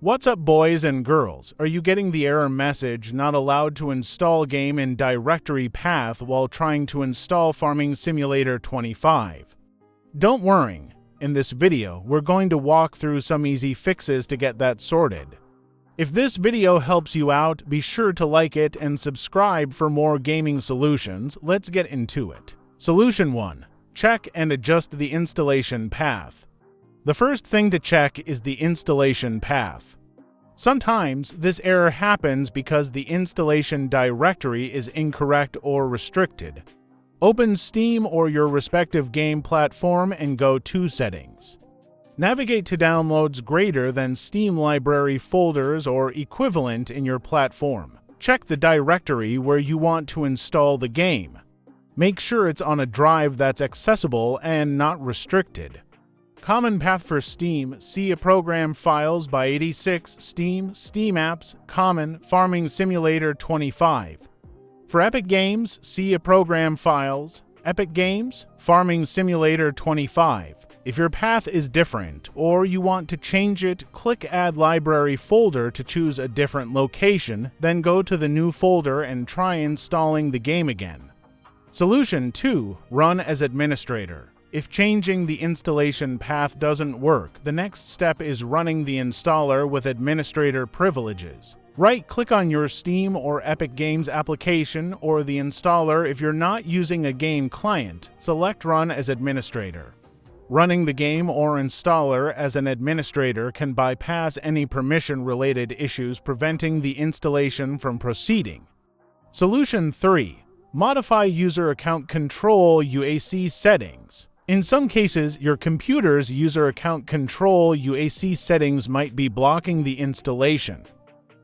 What's up, boys and girls? Are you getting the error message not allowed to install game in directory path while trying to install Farming Simulator 25? Don't worry, in this video we're going to walk through some easy fixes to get that sorted. If this video helps you out, be sure to like it and subscribe for more gaming solutions. Let's get into it. Solution 1. Check and adjust the installation path. The first thing to check is the installation path. Sometimes this error happens because the installation directory is incorrect or restricted. Open Steam or your respective game platform and go to Settings. Navigate to downloads greater than Steam library folders or equivalent in your platform. Check the directory where you want to install the game. Make sure it's on a drive that's accessible and not restricted. Common path for Steam: see a program files by 86, Steam Apps, Common, Farming Simulator 25. For Epic Games, see a program files, Epic Games, Farming Simulator 25. If your path is different or you want to change it, click Add Library Folder to choose a different location, then go to the new folder and try installing the game again. Solution 2. Run as administrator. If changing the installation path doesn't work, the next step is running the installer with administrator privileges. Right-click on your Steam or Epic Games application or the installer. If you're not using a game client, select Run as administrator. Running the game or installer as an administrator can bypass any permission-related issues, preventing the installation from proceeding. Solution 3. Modify user account control UAC settings. In some cases, your computer's user account control UAC settings might be blocking the installation.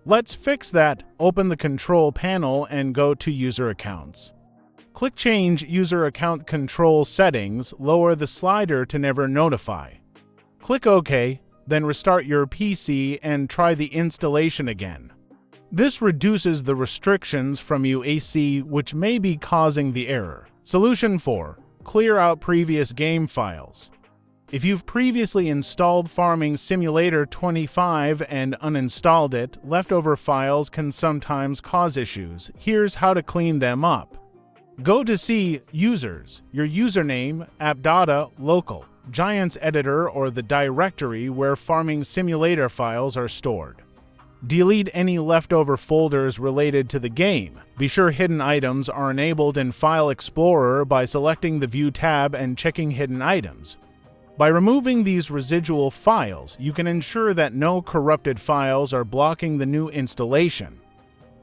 Let's fix that. Open the control panel and go to User Accounts. Click Change User Account Control Settings, lower the slider to Never Notify. Click OK, then restart your PC and try the installation again. This reduces the restrictions from UAC which may be causing the error. Solution 4. Clear out previous game files. If you've previously installed Farming Simulator 25 and uninstalled it, leftover files can sometimes cause issues. Here's how to clean them up. Go to See Users, your username, app data, local, Giants editor, or the directory where Farming Simulator files are stored. Delete any leftover folders related to the game. Be sure hidden items are enabled in File Explorer by selecting the View tab and checking Hidden Items. By removing these residual files, you can ensure that no corrupted files are blocking the new installation.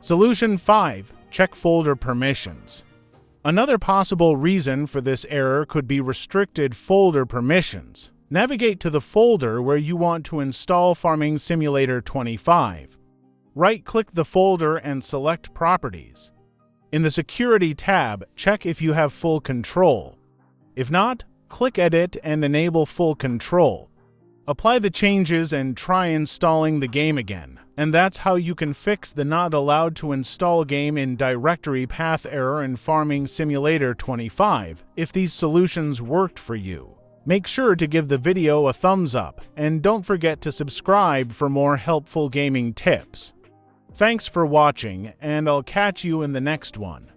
Solution 5. Check folder permissions. Another possible reason for this error could be restricted folder permissions. Navigate to the folder where you want to install Farming Simulator 25. Right-click the folder and select Properties. In the Security tab, check if you have full control. If not, click Edit and enable full control. Apply the changes and try installing the game again. And that's how you can fix the not allowed to install game in directory path error in Farming Simulator 25. If these solutions worked for you, make sure to give the video a thumbs up and don't forget to subscribe for more helpful gaming tips. Thanks for watching, and I'll catch you in the next one.